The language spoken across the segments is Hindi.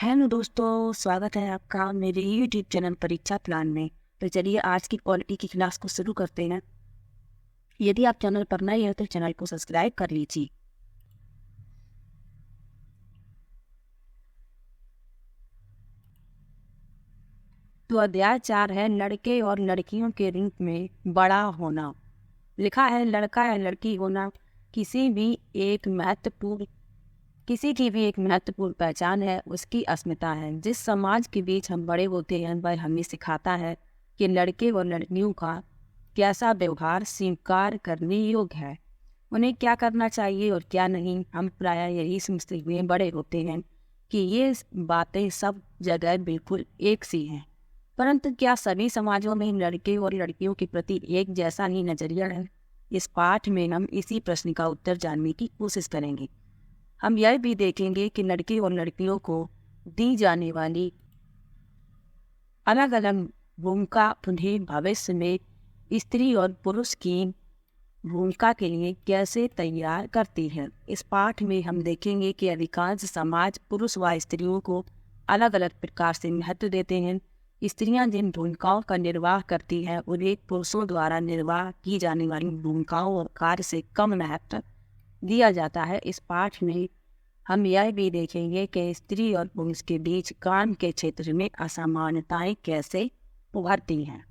हेलो दोस्तों, स्वागत है आपका मेरे यूट्यूब चैनल परीक्षा प्लान में। तो चलिए आज की क्वालिटी की क्लास को शुरू करते हैं। यदि आप चैनल पर नए हैं तो चैनल को सब्सक्राइब कर लीजिए। तो अध्याय 4 है लड़के और लड़कियों के रूप में बड़ा होना। लिखा है लड़का या लड़की होना किसी की भी एक महत्वपूर्ण पहचान है, उसकी अस्मिता है। जिस समाज के बीच हम बड़े होते हैं वह हमें सिखाता है कि लड़के और लड़कियों का कैसा व्यवहार स्वीकार करने योग्य है, उन्हें क्या करना चाहिए और क्या नहीं। हम प्रायः यही समझते हुए बड़े होते हैं कि ये बातें सब जगह बिल्कुल एक सी हैं। परंतु क्या सभी समाजों में लड़के और लड़कियों के प्रति एक जैसा ही नजरिया है? इस पाठ में हम इसी प्रश्न का उत्तर जानने की कोशिश करेंगे। हम यह भी देखेंगे कि लड़के और लड़कियों को दी जाने वाली अलग अलग भूमिका उन्हें भविष्य में स्त्री और पुरुष की भूमिका के लिए कैसे तैयार करती है। इस पाठ में हम देखेंगे कि अधिकांश समाज पुरुष व स्त्रियों को अलग अलग प्रकार से महत्व देते हैं। स्त्रियां जिन भूमिकाओं का निर्वाह करती हैं उन्हें पुरुषों द्वारा निर्वाह की जाने वाली भूमिकाओं और कार्य से कम महत्व दिया जाता है। इस पाठ में हम यह भी देखेंगे कि स्त्री और पुरुष के बीच काम के क्षेत्र में असमानताएं कैसे उभरती हैं।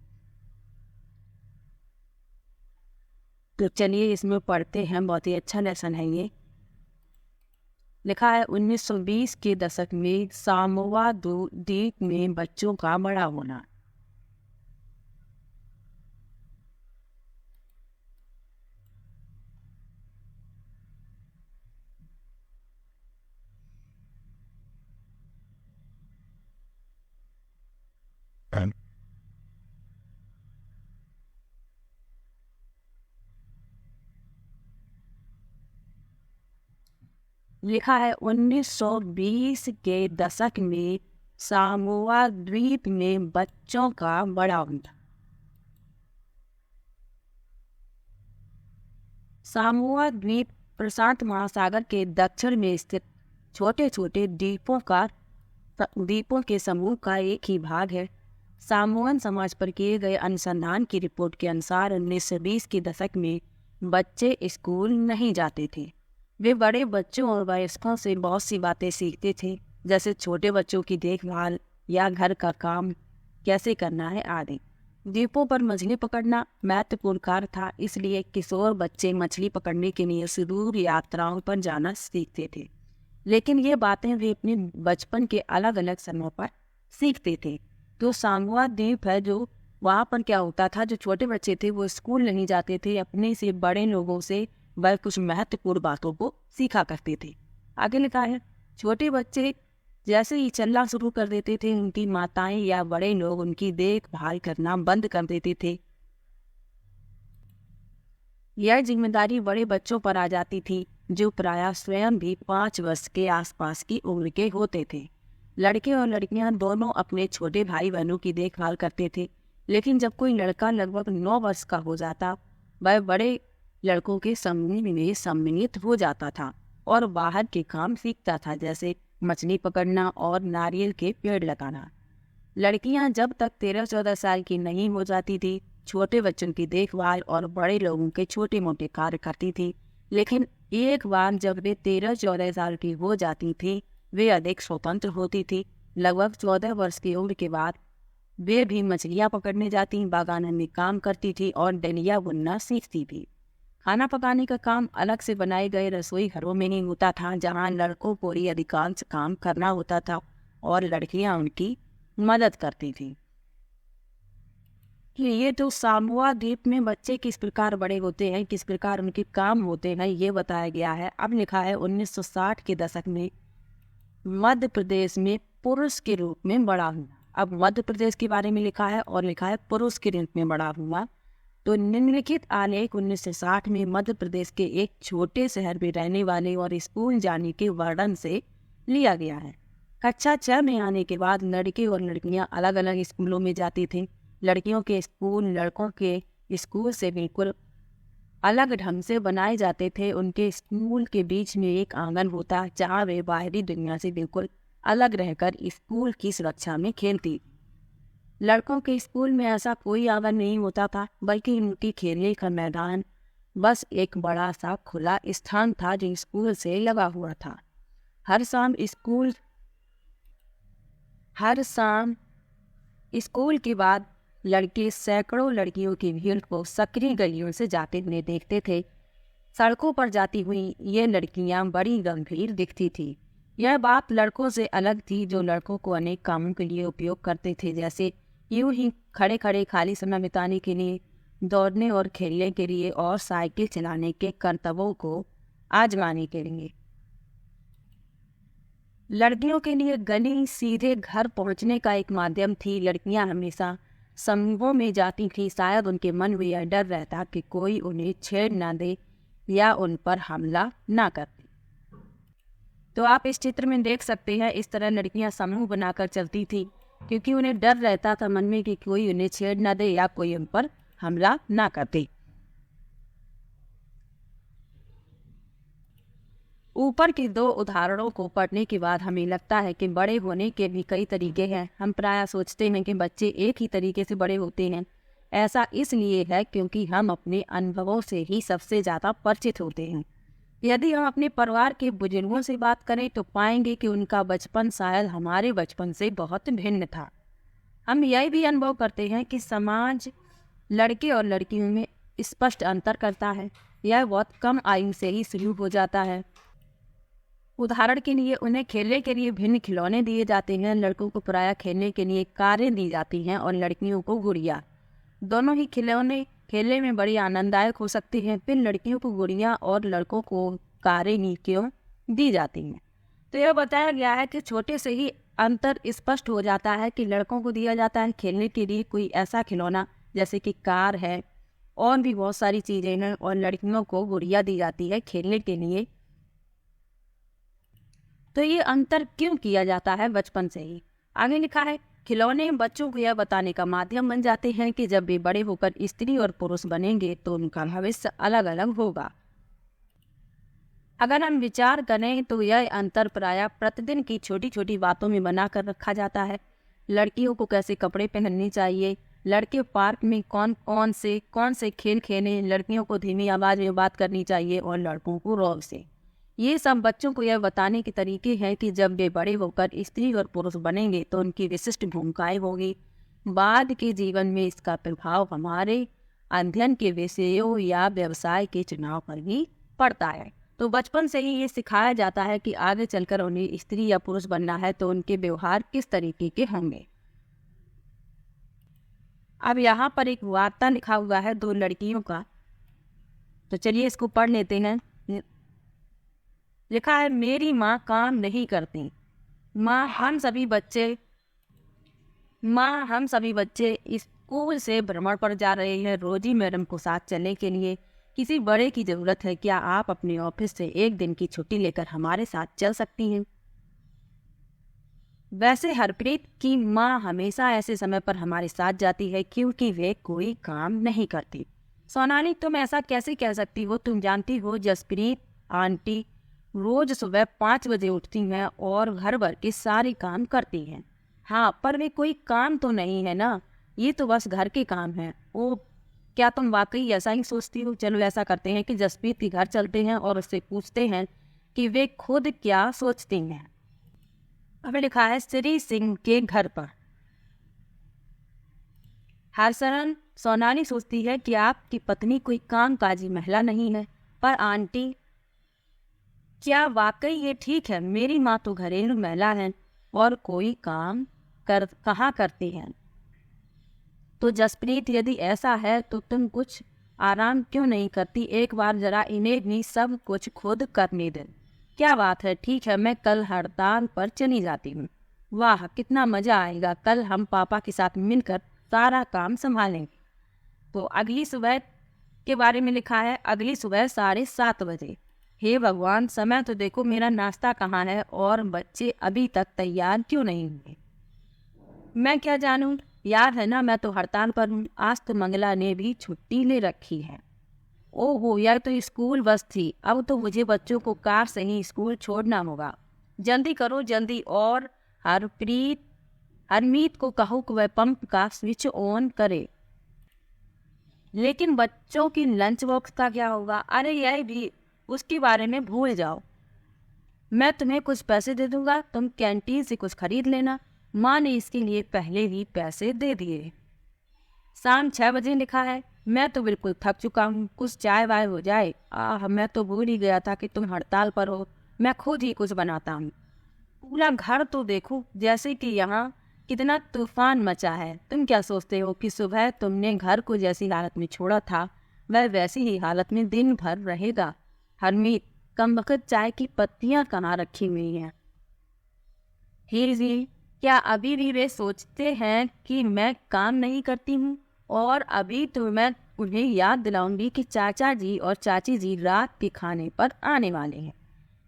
तो चलिए इसमें पढ़ते हैं, बहुत ही अच्छा लेसन है ये। लिखा है 1920 के दशक में सामोआ द्वीप में बच्चों का बड़ा होना। And लिखा है 1920 के दशक में सामोआ द्वीप में बच्चों का बड़ा होना। सामोआ द्वीप प्रशांत महासागर के दक्षिण में स्थित छोटे छोटे द्वीपों के समूह का एक ही भाग है। सामोअन समाज पर किए गए अनुसंधान की रिपोर्ट के अनुसार 1920 के दशक में बच्चे स्कूल नहीं जाते थे। वे बड़े बच्चों और वयस्कों से बहुत सी बातें सीखते थे, जैसे छोटे बच्चों की देखभाल या घर का काम कैसे करना है आदि। द्वीपों पर मछली पकड़ना महत्वपूर्ण कार्य था, इसलिए किशोर बच्चे मछली पकड़ने के लिए सुदूर यात्राओं पर जाना सीखते थे। लेकिन ये बातें वे अपने बचपन के अलग अलग समय पर सीखते थे। तो सामोआ द्वीप है, जो वहाँ पर क्या होता था, जो छोटे बच्चे थे वो स्कूल नहीं जाते थे, अपने से बड़े लोगों से वह कुछ महत्वपूर्ण बातों को सीखा करते थे। आगे लिखा है छोटे बच्चे जैसे ही चलना शुरू कर देते थे, उनकी माताएं या बड़े लोग उनकी देखभाल करना बंद कर देते थे। यह जिम्मेदारी बड़े बच्चों पर आ जाती थी, जो प्रायः स्वयं भी 5 वर्ष के आसपास की उम्र के होते थे। लड़के और लड़कियां दोनों अपने छोटे भाई बहनों की देखभाल करते थे, लेकिन जब कोई लड़का लगभग 9 वर्ष का हो जाता, वह बड़े लड़कों के समूह में सम्मिलित हो जाता था और बाहर के काम सीखता था, जैसे मछली पकड़ना और नारियल के पेड़ लगाना। लड़कियां जब तक 13-14 साल की नहीं हो जाती थी, छोटे बच्चों की देखभाल और बड़े लोगों के छोटे मोटे कार्य करती थी। लेकिन एक बार जब वे 13-14 साल की हो जाती थी, वे अधिक स्वतंत्र होती थी। लगभग 14 वर्ष की उम्र के बाद वे भी मछलियां पकड़ने जाती, बागान में काम करती थी और डलिया बुनना सीखती थी। खाना पकाने का काम अलग से बनाए गए रसोई घरों में नहीं होता था, जहां लड़कों को ही अधिकांश काम करना होता था और लड़कियां उनकी मदद करती थी। ये तो सामोआ द्वीप में बच्चे किस प्रकार बड़े होते हैं, किस प्रकार उनके काम होते हैं, ये बताया गया है। अब लिखा है 1960 के दशक में मध्य प्रदेश में पुरुष के रूप में बड़ा हुआ। अब मध्य प्रदेश के बारे में लिखा है और लिखा है पुरुष के रूप में बड़ा हुआ। तो निम्नलिखित आलेख 1960 में मध्य प्रदेश के एक छोटे शहर में रहने वाले और स्कूल जाने के वर्णन से लिया गया है। कक्षा 6 में आने के बाद लड़के और लड़कियां अलग अलग स्कूलों में जाती थीं। लड़कियों के स्कूल लड़कों के स्कूल से बिल्कुल अलग ढंग से बनाए जाते थे। उनके स्कूल के बीच में एक आंगन होता, जहाँ वे बाहरी दुनिया से बिल्कुल अलग रहकर स्कूल की सुरक्षा में खेलती। लड़कों के स्कूल में ऐसा कोई आंगन नहीं होता था, बल्कि उनकी खेलने का मैदान बस एक बड़ा सा खुला स्थान था जो स्कूल से लगा हुआ था। हर शाम स्कूल के बाद लड़के सैकड़ों लड़कियों की भीड़ को सक्रिय गलियों से जाते हुए देखते थे। सड़कों पर जाती हुई ये लड़कियां बड़ी गंभीर दिखती थी। यह बात लड़कों से अलग थी, जो लड़कों को अनेक कामों के लिए उपयोग करते थे, जैसे यूं ही खड़े खड़े खाली समय बिताने के लिए, दौड़ने और खेलने के लिए और साइकिल चलाने के करतबों को आजमाने के लिए। लड़कियों के लिए गली सीधे घर पहुंचने का एक माध्यम थी। लड़कियां हमेशा समूहों में जाती थी, शायद उनके मन में यह डर रहता कि कोई उन्हें छेड़ ना दे या उन पर हमला ना कर दे। तो आप इस चित्र में देख सकते हैं, इस तरह लड़कियां समूह बनाकर चलती थी, क्योंकि उन्हें डर रहता था मन में कि कोई उन्हें छेड़ ना दे या कोई उन पर हमला ना कर दे। ऊपर के दो उदाहरणों को पढ़ने के बाद हमें लगता है कि बड़े होने के भी कई तरीके हैं। हम प्रायः सोचते हैं कि बच्चे एक ही तरीके से बड़े होते हैं। ऐसा इसलिए है क्योंकि हम अपने अनुभवों से ही सबसे ज़्यादा परिचित होते हैं। यदि हम अपने परिवार के बुजुर्गों से बात करें तो पाएंगे कि उनका बचपन शायद हमारे बचपन से बहुत भिन्न था। हम यह भी अनुभव करते हैं कि समाज लड़के और लड़कियों में स्पष्ट अंतर करता है। यह बहुत कम आयु से ही शुरू हो जाता है। उदाहरण के लिए उन्हें खेलने के लिए भिन्न खिलौने दिए जाते हैं। लड़कों को प्रायः खेलने के लिए कारें दी जाती हैं और लड़कियों को गुड़िया। दोनों ही खिलौने खेलने में बड़ी आनंददायक हो सकते हैं। फिर लड़कियों को गुड़िया और लड़कों को कारें ही क्यों दी जाती हैं। तो यह बताया गया है कि छोटे से ही अंतर स्पष्ट हो जाता है कि लड़कों को दिया जाता है खेलने के लिए कोई ऐसा खिलौना जैसे कि कार है और भी बहुत सारी चीज़ें हैं, और लड़कियों को गुड़िया दी जाती है खेलने के लिए। तो ये अंतर क्यों किया जाता है बचपन से ही। आगे लिखा है, खिलौने बच्चों को यह बताने का माध्यम बन जाते हैं कि जब वे बड़े होकर स्त्री और पुरुष बनेंगे तो उनका भविष्य अलग अलग होगा। अगर हम विचार करें तो यह अंतर प्रायः प्रतिदिन की छोटी छोटी बातों में बनाकर रखा जाता है। लड़कियों को कैसे कपड़े पहनने चाहिए, लड़के पार्क में कौन से खेल खेलें, लड़कियों को धीमी आवाज़ में बात करनी चाहिए और लड़कों को रौब से। ये सब बच्चों को यह बताने के तरीके हैं कि जब वे बड़े होकर स्त्री और पुरुष बनेंगे तो उनकी विशिष्ट भूमिकाएं होगी। बाद के जीवन में इसका प्रभाव हमारे अध्ययन के विषयों या व्यवसाय के चुनाव पर भी पड़ता है। तो बचपन से ही ये सिखाया जाता है कि आगे चलकर उन्हें स्त्री या पुरुष बनना है तो उनके व्यवहार किस तरीके के होंगे। अब यहाँ पर एक वार्ता लिखा हुआ है दो लड़कियों का, तो चलिए इसको पढ़ लेते हैं। लिखा है, मेरी माँ काम नहीं करती। माँ हम सभी बच्चे स्कूल से भ्रमण पर जा रहे हैं। रोजी मैडम को साथ चलने के लिए किसी बड़े की ज़रूरत है। क्या आप अपने ऑफिस से एक दिन की छुट्टी लेकर हमारे साथ चल सकती हैं? वैसे हरप्रीत की माँ हमेशा ऐसे समय पर हमारे साथ जाती है क्योंकि वे कोई काम नहीं करती। सोनाली, तुम ऐसा कैसे कह सकती हो? तुम जानती हो जसप्रीत आंटी रोज सुबह 5 बजे उठती हैं और घर भर के सारे काम करती हैं। हाँ, पर वे कोई काम तो नहीं है ना, ये तो बस घर के काम हैं। ओ, क्या तुम वाकई ऐसा ही सोचती हो? चलो ऐसा करते हैं कि जसप्रीत के घर चलते हैं और उससे पूछते हैं कि वे खुद क्या सोचती हैं। हमें लिखा है, श्री सिंह के घर पर। हरशरण, सोनाली सोचती है कि आपकी पत्नी कोई कामकाजी महिला नहीं है। पर आंटी, क्या वाकई ये ठीक है? मेरी माँ तो घरेलू महिला है और कोई काम कहाँ करती है। तो जसप्रीत, यदि ऐसा है तो तुम कुछ आराम क्यों नहीं करती? एक बार जरा इन्हें भी सब कुछ खुद करने दे। क्या बात है, ठीक है, मैं कल हड़ताल पर चली जाती हूँ। वाह, कितना मज़ा आएगा, कल हम पापा के साथ मिलकर सारा काम संभालेंगे। तो अगली सुबह के बारे में लिखा है, अगली सुबह 7:30 बजे। हे भगवान, समय तो देखो, मेरा नाश्ता कहाँ है और बच्चे अभी तक तैयार क्यों नहीं हुए? मैं क्या जानूं, याद है ना, मैं तो हड़ताल पर हूँ। आज तो मंगला ने भी छुट्टी ले रखी है। ओहो, यह तो स्कूल बस थी। अब तो मुझे बच्चों को कार से ही स्कूल छोड़ना होगा। जल्दी करो जल्दी। और हरमीत को कहो कि वह पंप का स्विच ऑन करे। लेकिन बच्चों की लंच बॉक्स का क्या होगा? अरे यह भी, उसके बारे में भूल जाओ। मैं तुम्हें कुछ पैसे दे दूंगा, तुम कैंटीन से कुछ खरीद लेना। माँ ने इसके लिए पहले ही पैसे दे दिए। शाम 6 बजे लिखा है। मैं तो बिल्कुल थक चुका हूँ, कुछ चाय वाय हो जाए। मैं तो भूल ही गया था कि तुम हड़ताल पर हो। मैं खुद ही कुछ बनाता हूँ। पूरा घर तो देखो, जैसे कि यहाँ कितना तूफान मचा है। तुम क्या सोचते हो कि सुबह तुमने घर को जैसी हालत में छोड़ा था वह वैसी ही हालत में दिन भर रहेगा? हरमीत, कमबख्त चाय की पत्तियां कहाँ रखी हुई हैं? हीर जी, क्या अभी भी वे सोचते हैं कि मैं काम नहीं करती हूँ? और अभी तो मैं उन्हें याद दिलाऊंगी कि चाचा जी और चाची जी रात के खाने पर आने वाले हैं।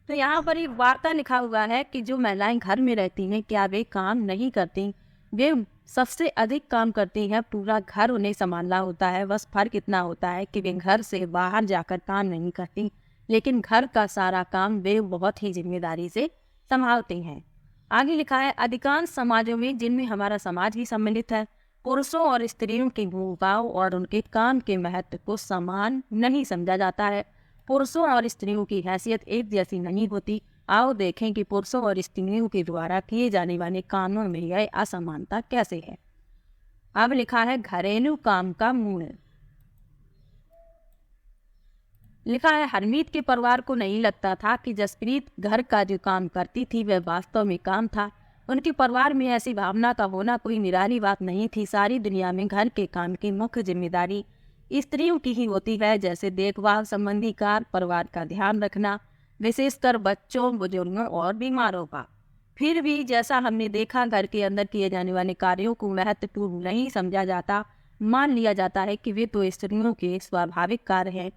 तो यहाँ पर एक वार्ता लिखा हुआ है कि जो महिलाएं घर में रहती हैं क्या वे काम नहीं करती? वे सबसे अधिक काम करती हैं, पूरा घर उन्हें संभालना होता है। बस फर्क इतना होता है कि वे घर से बाहर जाकर काम नहीं करती, लेकिन घर का सारा काम वे बहुत ही जिम्मेदारी से संभालती हैं। आगे लिखा है, अधिकांश समाजों में, जिनमें हमारा समाज भी सम्मिलित है, पुरुषों और स्त्रियों की भूमिकाओं और उनके काम के महत्व को समान नहीं समझा जाता है। पुरुषों और स्त्रियों की हैसियत एक जैसी नहीं होती। आओ देखें कि पुरुषों और स्त्रियों के द्वारा किए जाने वाले कामों में यह असमानता कैसे है। अब लिखा है, घरेलू काम का मूल। लिखा है, हरमीत के परिवार को नहीं लगता था कि जसप्रीत घर का जो काम करती थी वह वास्तव में काम था। उनके परिवार में ऐसी भावना का होना कोई निराली बात नहीं थी। सारी दुनिया में घर के काम की मुख्य जिम्मेदारी स्त्रियों की ही होती है, जैसे देखभाल संबंधी कार्य, परिवार का ध्यान रखना, विशेषकर बच्चों, बुजुर्गों और बीमारों का। फिर भी जैसा हमने देखा, घर के अंदर किए जाने वाले कार्यों को महत्वपूर्ण नहीं समझा जाता। मान लिया जाता है कि वे तो स्त्रियों के स्वाभाविक कार्य हैं,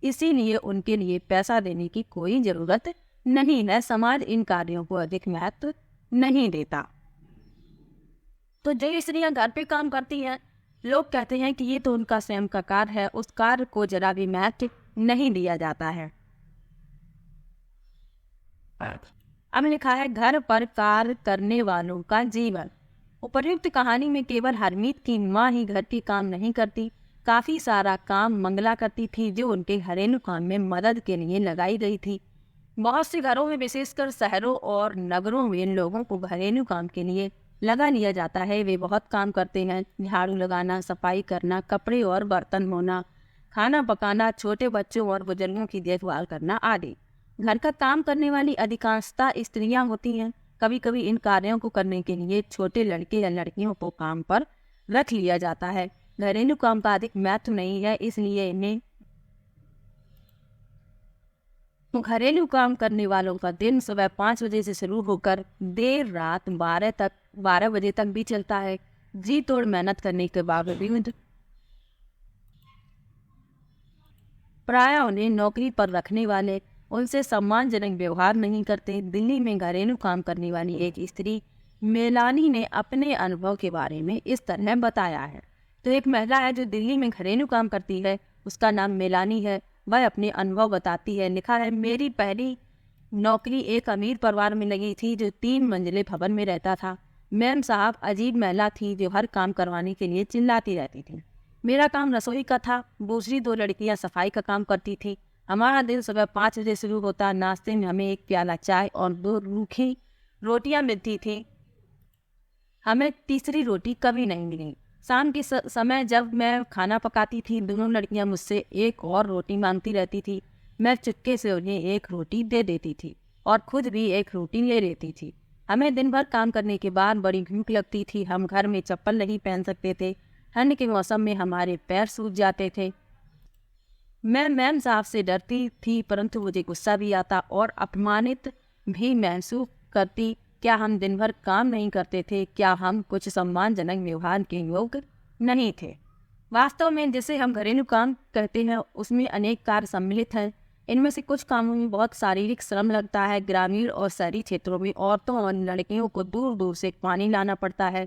इसीलिए उनके लिए पैसा देने की कोई जरूरत नहीं है। समाज इन कार्यों को अधिक महत्व नहीं देता। तो जो स्त्रियां घर पे काम करती हैं, लोग कहते हैं कि ये तो उनका स्वयं का कार्य है, उस कार्य को जरा भी महत्व नहीं दिया जाता है। अब लिखा है, घर पर कार्य करने वालों का जीवन। उपर्युक्त कहानी में केवल हरमीत की माँ ही घर के काम नहीं करती, काफी सारा काम मंगला करती थी, जो उनके घरेलू काम में मदद के लिए लगाई गई थी। बहुत से घरों में, विशेषकर शहरों और नगरों में, इन लोगों को घरेलू काम के लिए लगा लिया जाता है। वे बहुत काम करते हैं, झाड़ू लगाना, सफाई करना, कपड़े और बर्तन धोना, खाना पकाना, छोटे बच्चों और बुजुर्गों की देखभाल करना आदि। घर का काम करने वाली अधिकांशता स्त्रियां होती हैं। कभी कभी इन कार्यों को करने के लिए छोटे लड़के या लड़कियों को काम पर रख लिया जाता है। घरेलू काम का अधिक महत्व नहीं है, इसलिए इन्हें घरेलू काम करने वालों का दिन सुबह 5 बजे से शुरू होकर देर रात 12 बजे तक भी चलता है। जी तोड़ मेहनत करने के बावजूद प्रायः उन्हें नौकरी पर रखने वाले उनसे सम्मानजनक व्यवहार नहीं करते। दिल्ली में घरेलू काम करने वाली एक स्त्री मेलानी ने अपने अनुभव के बारे में इस तरह बताया है। तो एक महिला है जो दिल्ली में घरेलू काम करती है, उसका नाम मेलानी है। वह अपने अनुभव बताती है। लिखा है, मेरी पहली नौकरी एक अमीर परिवार में लगी थी जो 3 मंजिले भवन में रहता था। मैम साहब अजीब महिला थी जो हर काम करवाने के लिए चिल्लाती रहती थी। मेरा काम रसोई का था, दूसरी 2 लड़कियां सफाई का काम करती थी। हमारा दिन सुबह 5 बजे शुरू होता। नाश्ते में हमें 1 प्याला चाय और 2 रूखी रोटियां मिलती थी। हमें तीसरी रोटी कभी नहीं मिली। शाम के समय जब मैं खाना पकाती थी, दोनों लड़कियां मुझसे 1 और रोटी मांगती रहती थी। मैं चुपके से उन्हें 1 रोटी दे देती थी और खुद भी 1 रोटी ले लेती थी। हमें दिन भर काम करने के बाद बड़ी भूख लगती थी। हम घर में चप्पल नहीं पहन सकते थे। ठंड के मौसम में हमारे पैर सूज जाते थे। मैं मैम साहब से डरती थी, परंतु मुझे गुस्सा भी आता और अपमानित भी महसूस करती। क्या हम दिन भर काम नहीं करते थे? क्या हम कुछ सम्मानजनक व्यवहार के योग्य नहीं थे? वास्तव में जिसे हम घरेलू काम कहते हैं उसमें अनेक कार्य सम्मिलित हैं। इनमें से कुछ कामों में बहुत शारीरिक श्रम लगता है। ग्रामीण और शहरी क्षेत्रों में औरतों और लड़कियों को दूर दूर से पानी लाना पड़ता है।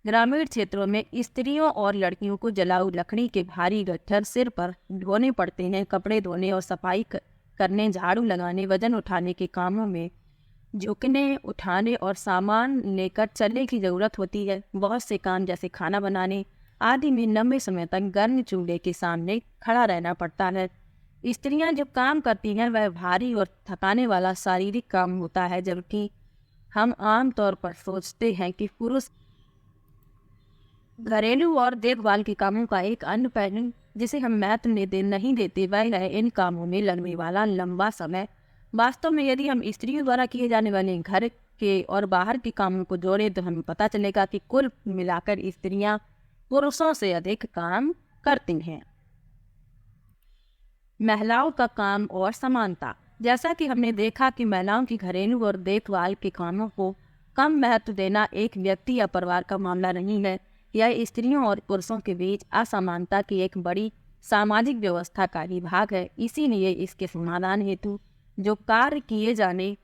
ग्रामीण क्षेत्रों में स्त्रियों और लड़कियों को जलाऊ लकड़ी के भारी गट्ठर सिर पर ढोने पड़ते हैं। कपड़े धोने और सफाई करने, झाड़ू लगाने, वजन उठाने के कामों में झुकने, उठाने और सामान लेकर चलने की ज़रूरत होती है। बहुत से काम जैसे खाना बनाने आदि में लंबे समय तक गर्म चूल्हे के सामने खड़ा रहना पड़ता है। स्त्रियां जब काम करती हैं वह भारी और थकाने वाला शारीरिक काम होता है, जबकि हम आम तौर पर सोचते हैं कि पुरुष घरेलू और देखभाल के कामों का एक अन्य पहलू जिसे हम महत्व नहीं देते वह है इन कामों में लगने वाला लंबा समय। वास्तव में यदि हम स्त्रियों द्वारा किए जाने वाले घर के और बाहर के कामों को जोड़ें तो हमें पता चलेगा कि कुल मिलाकर स्त्रियां पुरुषों से अधिक काम करती हैं। महिलाओं का काम और समानता। जैसा कि हमने देखा कि महिलाओं की घरेलू और देखभाल के कामों को कम महत्व देना एक व्यक्ति या परिवार का मामला नहीं है, यह स्त्रियों और पुरुषों के बीच असमानता की एक बड़ी सामाजिक व्यवस्था का ही भाग है। इसीलिए इसके समाधान हेतु जो कार्य किए जाने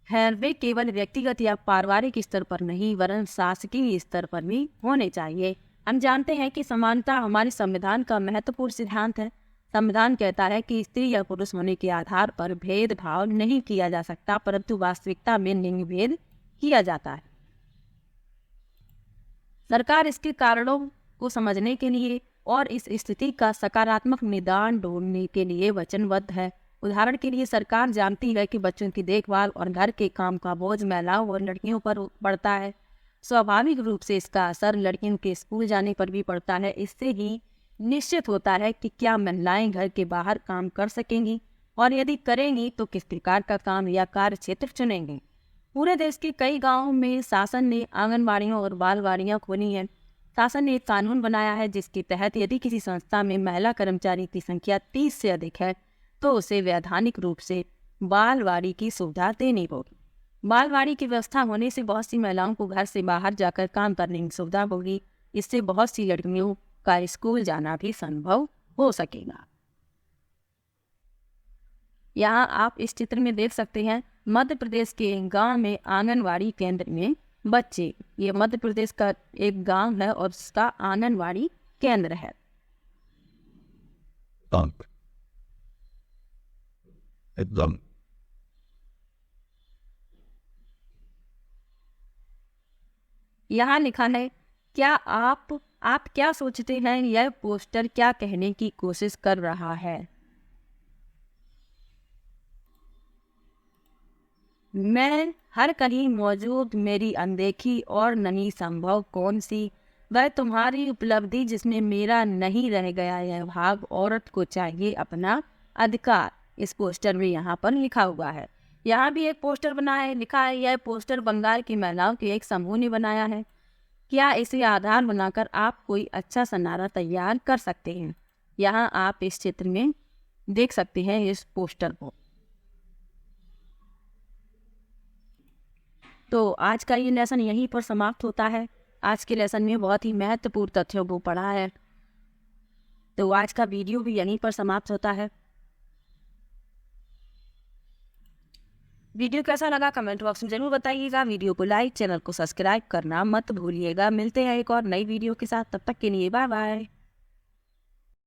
हैं वे केवल व्यक्तिगत या पारिवारिक स्तर पर नहीं वरन शासकीय स्तर पर भी होने चाहिए। हम जानते हैं कि समानता हमारे संविधान का महत्वपूर्ण सिद्धांत है। संविधान कहता है कि स्त्री या पुरुष होने के आधार पर भेदभाव नहीं किया जा सकता, परंतु वास्तविकता में लिंग भेद किया जाता है। सरकार इसके कारणों को समझने के लिए और इस स्थिति का सकारात्मक निदान ढूंढने के लिए वचनबद्ध है। उदाहरण के लिए सरकार जानती है कि बच्चों की देखभाल और घर के काम का बोझ महिलाओं और लड़कियों पर पड़ता है। स्वाभाविक रूप से इसका असर लड़कियों के स्कूल जाने पर भी पड़ता है। इससे ही निश्चित होता है कि क्या महिलाएं घर के बाहर काम कर सकेंगी और यदि करेंगी तो किस प्रकार का काम या कार्य क्षेत्र चुनेंगी। पूरे देश के कई गांवों में शासन ने आंगनबाड़ियों और बालवाड़ियां खोली हैं। शासन ने एक कानून बनाया है जिसके तहत यदि किसी संस्था में महिला कर्मचारी की संख्या 30 से अधिक है तो उसे वैधानिक रूप से बालवाड़ी की सुविधा देनी होगी। बालवाड़ी की व्यवस्था होने से बहुत सी महिलाओं को घर से बाहर जाकर काम करने की सुविधा होगी। इससे बहुत सी लड़कियों का स्कूल जाना भी संभव हो सकेगा। यहाँ आप इस चित्र में देख सकते हैं मध्य प्रदेश के गांव में आंगनवाड़ी केंद्र में बच्चे, ये मध्य प्रदेश का एक गांव है और उसका आंगनवाड़ी केंद्र है। एकदम यहाँ लिखा है, क्या आप क्या सोचते हैं यह पोस्टर क्या कहने की कोशिश कर रहा है? मैं हर कहीं मौजूद मेरी अनदेखी और नहीं संभव कौन सी वह तुम्हारी उपलब्धि जिसमें मेरा नहीं रह गया यह भाग औरत को चाहिए अपना अधिकार। इस पोस्टर में यहाँ पर लिखा हुआ है। यहाँ भी एक पोस्टर बना है, लिखा है यह पोस्टर बंगाल की महिलाओं के एक समूह ने बनाया है। क्या इसे आधार बनाकर आप कोई अच्छा सा नारा तैयार कर सकते हैं? यहाँ आप इस चित्र में देख सकते हैं इस पोस्टर को। तो आज का ये लेसन यहीं पर समाप्त होता है। आज के लेसन में बहुत ही महत्वपूर्ण तथ्यों को पढ़ा है। तो आज का वीडियो भी यहीं पर समाप्त होता है। वीडियो कैसा लगा कमेंट बॉक्स में जरूर बताइएगा। वीडियो को लाइक, चैनल को सब्सक्राइब करना मत भूलिएगा। मिलते हैं एक और नई वीडियो के साथ, तब तक के लिए बाय बाय।